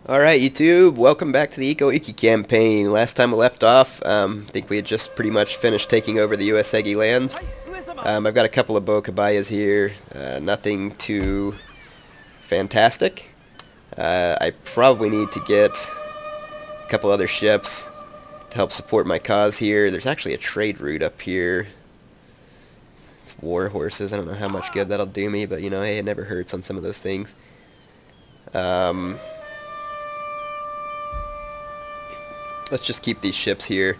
Alright YouTube, welcome back to the Ikko Ikki campaign. Last time we left off, I think we had just pretty much finished taking over the US Egi lands. I've got a couple of Bokabayas here, nothing too fantastic. I probably need to get a couple other ships to help support my cause here. There's actually a trade route up here. It's war horses. I don't know how much good that'll do me, but you know, hey, it never hurts on some of those things. Let's just keep these ships here.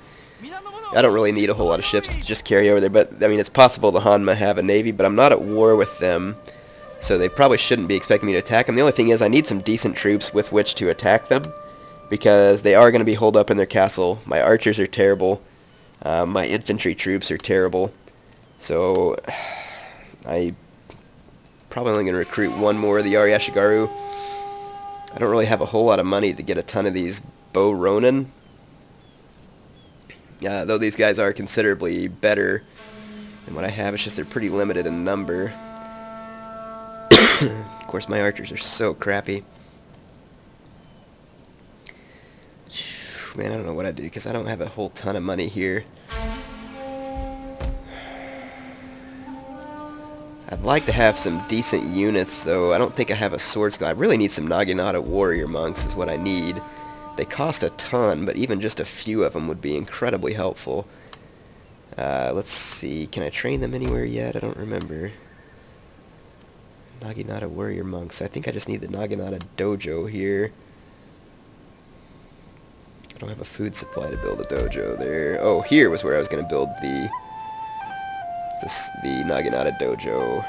I don't really need a whole lot of ships to just carry over there, but I mean, it's possible the Hanma have a navy, but I'm not at war with them, so they probably shouldn't be expecting me to attack them. The only thing is I need some decent troops with which to attack them, because they are going to be holed up in their castle. My archers are terrible. My infantry troops are terrible. So I probably only going to recruit one more of the Ariashigaru. I don't really have a whole lot of money to get a ton of these Bo Ronin. Though these guys are considerably better than what I have, it's just they're pretty limited in number. Of course, my archers are so crappy. Man, I don't know what I do because I don't have a whole ton of money here. I'd like to have some decent units, though. I don't think I have a sword skill. I really need some Naginata warrior monks is what I need. They cost a ton, but even just a few of them would be incredibly helpful. Let's see. Can I train them anywhere yet? I don't remember. Naginata warrior monks. I think I just need the Naginata dojo here. I don't have a food supply to build a dojo there. Oh, here was where I was going to build the Naginata dojo.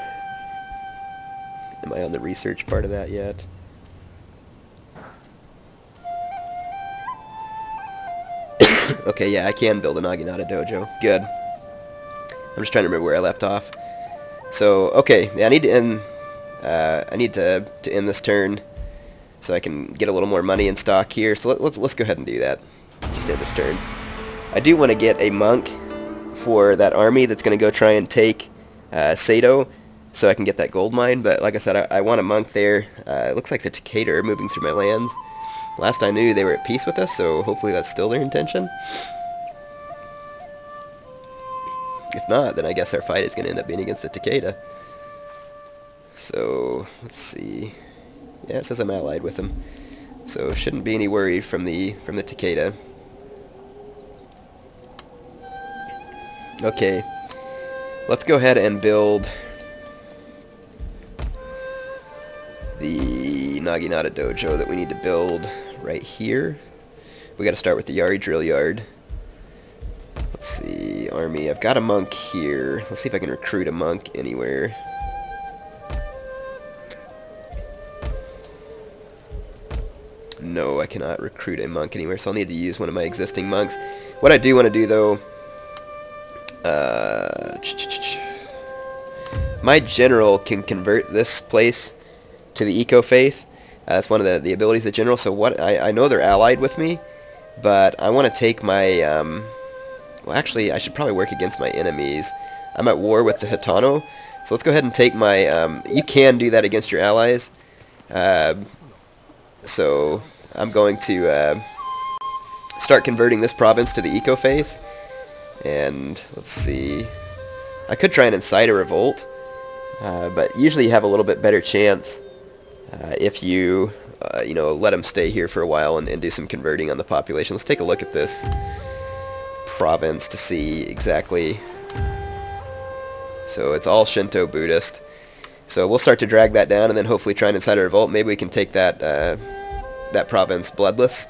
Am I on the research part of that yet? Okay, yeah, I can build a Naginata dojo. Good. I'm just trying to remember where I left off. So, okay, yeah, I need to end. I need to end this turn so I can get a little more money in stock here. So let's go ahead and do that. Just end this turn. I do want to get a monk for that army that's going to go try and take Sato, so I can get that gold mine. But like I said, I want a monk there. It looks like the Takeda are moving through my lands. Last I knew, they were at peace with us, so hopefully that's still their intention. If not, then I guess our fight is going to end up being against the Takeda. So, let's see. Yeah, it says I'm allied with them. So, shouldn't be any worry from the Takeda. Okay. Let's go ahead and build the Naginata dojo that we need to build right here. We got to start with the Yari drill yard. Let's see, army. I've got a monk here. Let's see if I can recruit a monk anywhere. No, I cannot recruit a monk anywhere, so I'll need to use one of my existing monks. What I do want to do, though, my general can convert this place to the Eco Faith. That's one of the abilities of the general. So what I know they're allied with me, but I want to take my well, actually I should probably work against my enemies. I'm at war with the Hitano, so let's go ahead and take my you can do that against your allies. So I'm going to start converting this province to the Eco Faith, and let's see, I could try and incite a revolt, but usually you have a little bit better chance if you, you know, let them stay here for a while and do some converting on the population. Let's take a look at this province to see exactly. So it's all Shinto Buddhist. So we'll start to drag that down and then hopefully try and incite a revolt. Maybe we can take that that province bloodless.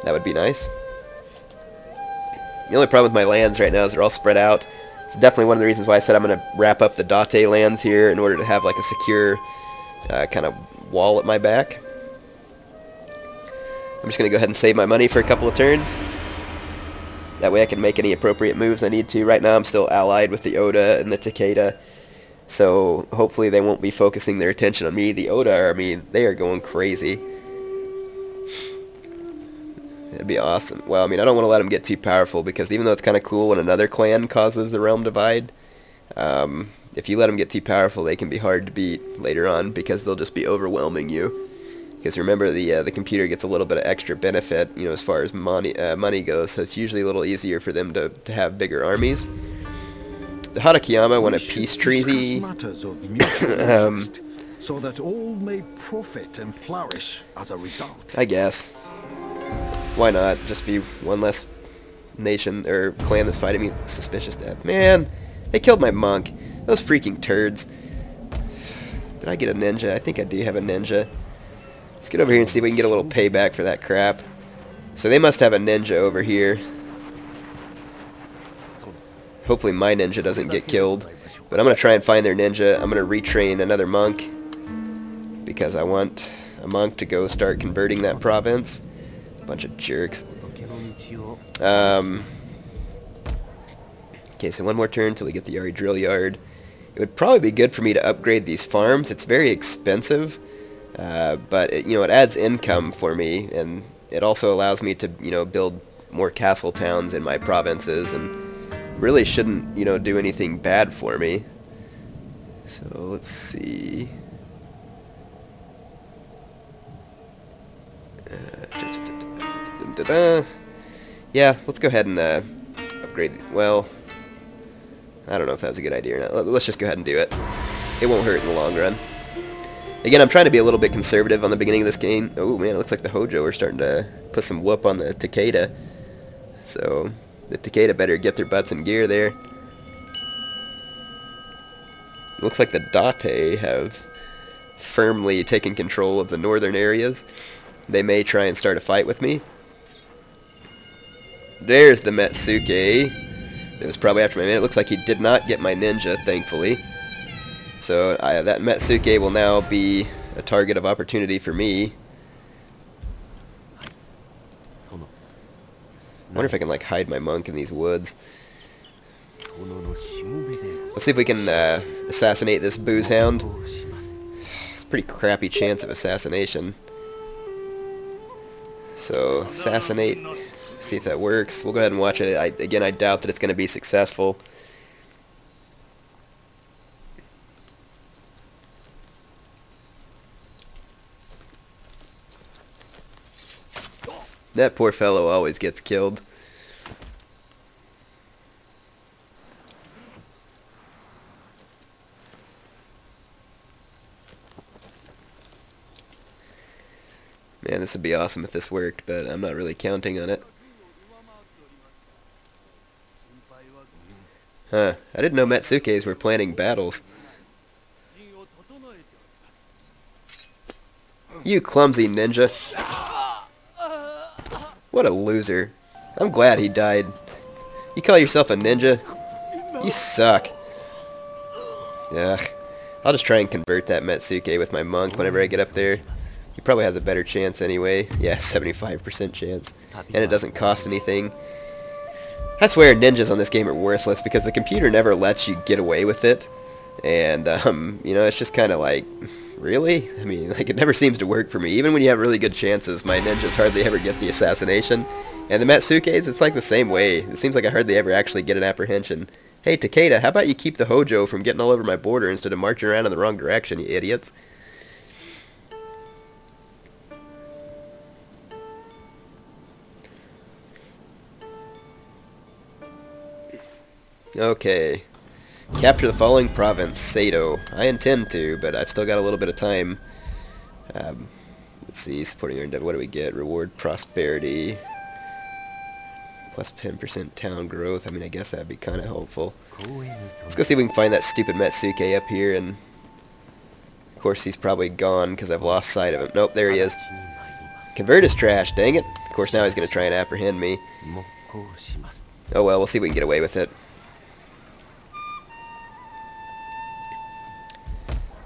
That would be nice. The only problem with my lands right now is they're all spread out. It's definitely one of the reasons why I said I'm going to wrap up the Date lands here in order to have like a secure kind of wall at my back. I'm just going to go ahead and save my money for a couple of turns. That way I can make any appropriate moves I need to. Right now I'm still allied with the Oda and the Takeda, so hopefully they won't be focusing their attention on me. The Oda army, they are going crazy. That'd be awesome. Well, I mean, I don't want to let them get too powerful, because even though it's kind of cool when another clan causes the realm divide, if you let them get too powerful, they can be hard to beat later on, because they'll just be overwhelming you. Because remember, the computer gets a little bit of extra benefit, you know, as far as money goes, so it's usually a little easier for them to have bigger armies. The Hatakeyama want a peace treaty. So that all may profit and flourish as a result. I guess. Why not? Just be one less nation or clan that's fighting me. Suspicious death. Man, they killed my monk. Those freaking turds. Did I get a ninja? I think I do have a ninja. Let's get over here and see if we can get a little payback for that crap. So they must have a ninja over here. Hopefully my ninja doesn't get killed. But I'm going to try and find their ninja. I'm going to retrain another monk. Because I want a monk to go start converting that province. Bunch of jerks. Okay, so one more turn until we get the Yari drill yard. It would probably be good for me to upgrade these farms. It's very expensive. But it, you know, it adds income for me. And it also allows me to, you know, build more castle towns in my provinces. And really shouldn't, you know, do anything bad for me. So let's see. Yeah, let's go ahead and upgrade. Well, I don't know if that was a good idea or not. Let's just go ahead and do it. It won't hurt in the long run. Again, I'm trying to be a little bit conservative on the beginning of this game. Oh man, it looks like the Hojo are starting to put some whoop on the Takeda. So the Takeda better get their butts in gear there. Looks like the Date have firmly taken control of the northern areas. They may try and start a fight with me. There's the Metsuke. It was probably after my man. It looks like he did not get my ninja, thankfully. So that Metsuke will now be a target of opportunity for me. I wonder if I can like hide my monk in these woods. Let's see if we can assassinate this booze hound. It's a pretty crappy chance of assassination. So assassinate. See if that works. We'll go ahead and watch it. Again, I doubt that it's going to be successful. That poor fellow always gets killed. Man, this would be awesome if this worked, but I'm not really counting on it. Huh, I didn't know Metsukes were planning battles. You clumsy ninja. What a loser. I'm glad he died. You call yourself a ninja? You suck. Ugh. I'll just try and convert that Metsuke with my monk whenever I get up there. He probably has a better chance anyway. Yeah, 75% chance. And it doesn't cost anything. I swear ninjas on this game are worthless because the computer never lets you get away with it. And, you know, it's just kind of like, really? I mean, like, it never seems to work for me. Even when you have really good chances, my ninjas hardly ever get the assassination. And the Metsukes, it's like the same way. It seems like I hardly ever actually get an apprehension. Hey, Takeda, how about you keep the Hojo from getting all over my border instead of marching around in the wrong direction, you idiots? Okay. Capture the following province, Sato. I intend to, but I've still got a little bit of time. Let's see, supporting our endeavor. What do we get? Reward prosperity. Plus 10% town growth. I mean, I guess that'd be kind of helpful. Let's go see if we can find that stupid Metsuke up here, and of course he's probably gone because I've lost sight of him. Nope, there he is. Convert is trash, dang it. Of course now he's going to try and apprehend me. Oh well, we'll see if we can get away with it.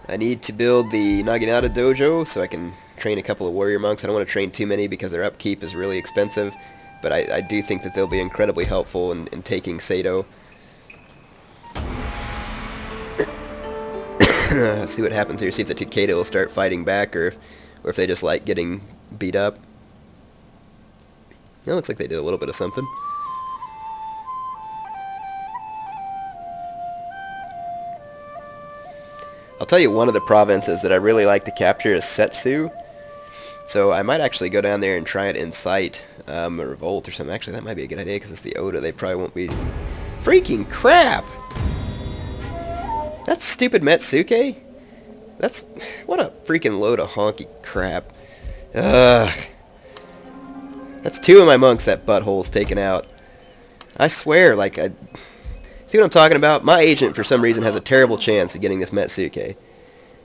I need to build the Naginata dojo so I can train a couple of warrior monks. I don't want to train too many because their upkeep is really expensive, but I do think that they'll be incredibly helpful in taking Sato. See what happens here. See if the Takeda will start fighting back, or if they just like getting beat up. It looks like they did a little bit of something. I'll tell you one of the provinces that I really like to capture is Setsu. So I might actually go down there and try and incite a revolt or something. Actually, that might be a good idea because it's the Oda. They probably won't be... Freaking crap! That's stupid Metsuke? That's... What a freaking load of honky crap. Ugh. That's 2 of my monks that butthole's taken out. I swear, like, I... See what I'm talking about? My agent, for some reason, has a terrible chance of getting this Metsuke.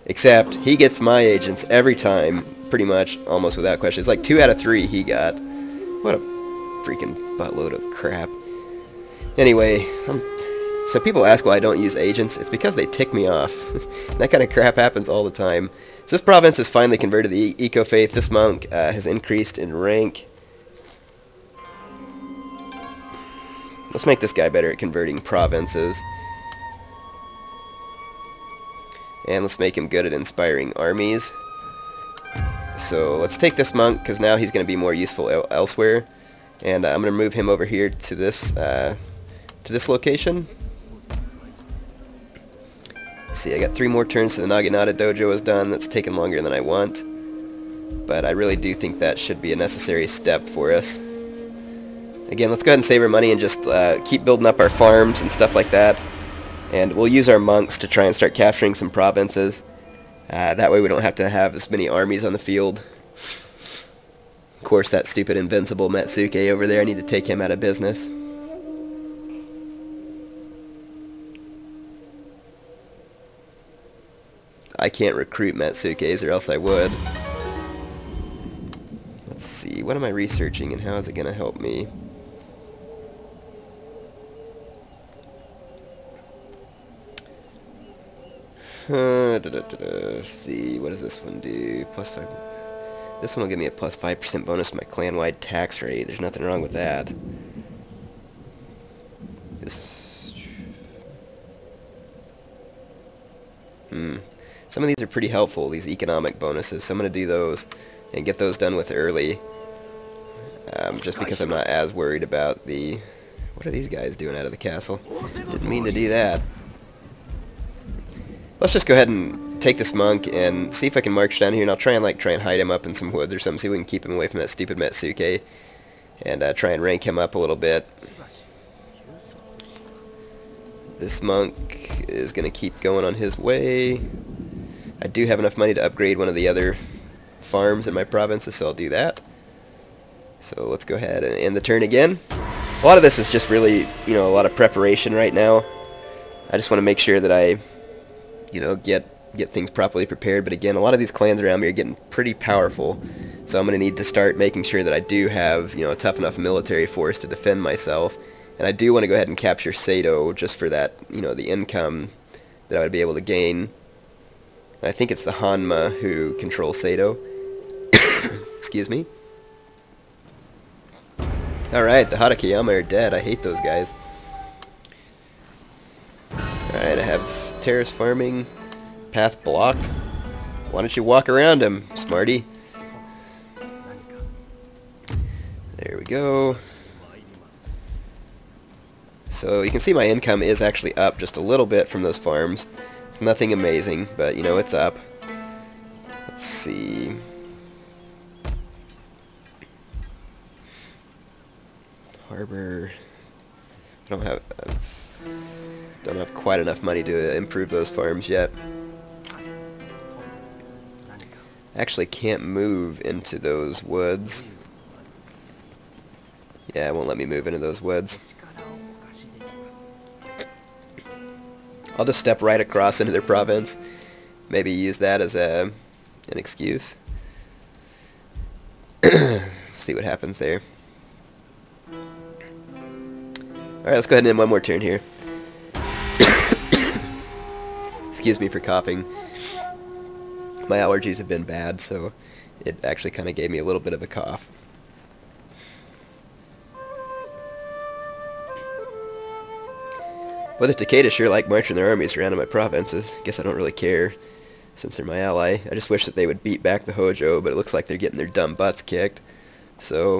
Except, he gets my agents every time, pretty much, almost without question. It's like 2 out of 3 he got. What a freaking buttload of crap. Anyway, so people ask why I don't use agents. It's because they tick me off. That kind of crap happens all the time. So this province has finally converted the Ikko faith. This monk has increased in rank. Let's make this guy better at converting provinces. And let's make him good at inspiring armies. So let's take this monk, because now he's going to be more useful elsewhere. And I'm going to move him over here to this location. See, I got 3 more turns to the Naginata Dojo is done. That's taken longer than I want. But I really do think that should be a necessary step for us. Again, let's go ahead and save our money and just keep building up our farms and stuff like that. And we'll use our monks to try and start capturing some provinces. That way we don't have to have as many armies on the field. Of course, that stupid invincible Metsuke over there, I need to take him out of business. I can't recruit Metsukes, or else I would. Let's see, what am I researching and how is it going to help me? Let's see, what does this one do? +5. This one will give me a +5% bonus to my clan-wide tax rate. There's nothing wrong with that. This... Some of these are pretty helpful, these economic bonuses, so I'm going to do those and get those done with early. Just because I'm not as worried about the... What are these guys doing out of the castle? Didn't mean to do that. Let's just go ahead and take this monk and see if I can march down here, and I'll try and hide him up in some woods or something, see if we can keep him away from that stupid Metsuke, and try and rank him up a little bit. This monk is going to keep going on his way. I do have enough money to upgrade one of the other farms in my provinces, so I'll do that. So let's go ahead and end the turn again. A lot of this is just really, a lot of preparation right now. I just want to make sure that I get things properly prepared. But again, a lot of these clans around me are getting pretty powerful, so I'm going to need to start making sure that I do have, a tough enough military force to defend myself. And I do want to go ahead and capture Sato just for that, the income that I would be able to gain. I think it's the Hanma who control Sato. Excuse me. Alright, the Harakeyama are dead. I hate those guys. Alright, I have terrace farming, path blocked. Why don't you walk around him, smarty? There we go. So you can see my income is actually up just a little bit from those farms. It's nothing amazing, but it's up. Let's see. Harbor. I don't have quite enough money to improve those farms yet. Actually can't move into those woods. Yeah, it won't let me move into those woods. I'll just step right across into their province. Maybe use that as an excuse. See what happens there. Alright, let's go ahead and end one more turn here. Excuse me for coughing. My allergies have been bad, so it actually kind of gave me a little bit of a cough. Well, the Takeda sure like marching their armies around in my provinces. Guess I don't really care, since they're my ally. I just wish that they would beat back the Hojo, but it looks like they're getting their dumb butts kicked. So,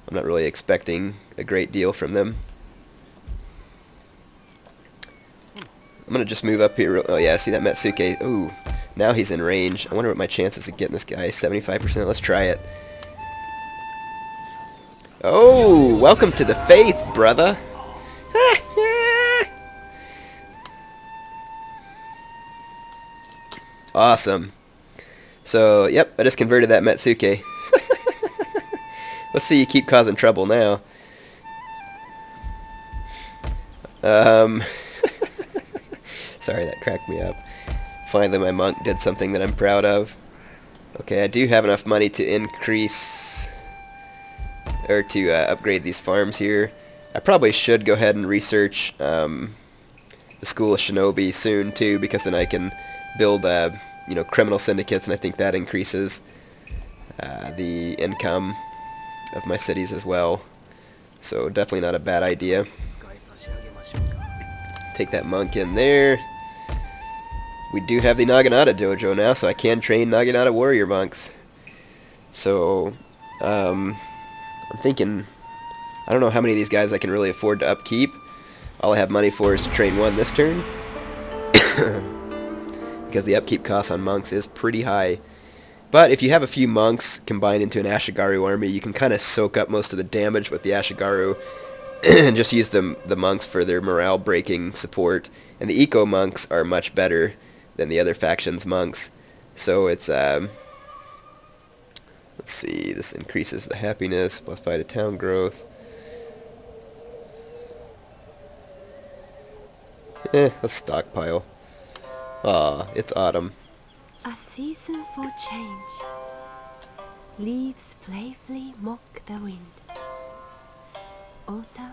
I'm not really expecting a great deal from them. I'm going to just move up here. Oh yeah, see that Metsuke? Ooh, Now he's in range. I wonder what my chances of getting this guy. 75%. Let's try it. Oh, welcome to the faith, brother. Awesome. So, yep, I just converted that Metsuke. Let's see you keep causing trouble now. Sorry, that cracked me up. Finally, my monk did something that I'm proud of. Okay, I do have enough money to increase, or to upgrade these farms here. I probably should go ahead and research the School of Shinobi soon, too, because then I can build, you know, criminal syndicates, and I think that increases the income of my cities as well. So definitely not a bad idea. Take that monk in there. We do have the Naginata dojo now, so I can train Naginata warrior monks. So I'm thinking, I don't know how many of these guys I can really afford to upkeep. All I have money for is to train one this turn. Because the upkeep cost on monks is pretty high. But if you have a few monks combined into an Ashigaru army, you can kind of soak up most of the damage with the Ashigaru and just use the monks for their morale breaking support. And the Ikko monks are much better than the other factions' monks. So it's, let's see, this increases the happiness, +5 to town growth. Let's stockpile. Aw, it's autumn. A season for change. Leaves playfully mock the wind. Autumn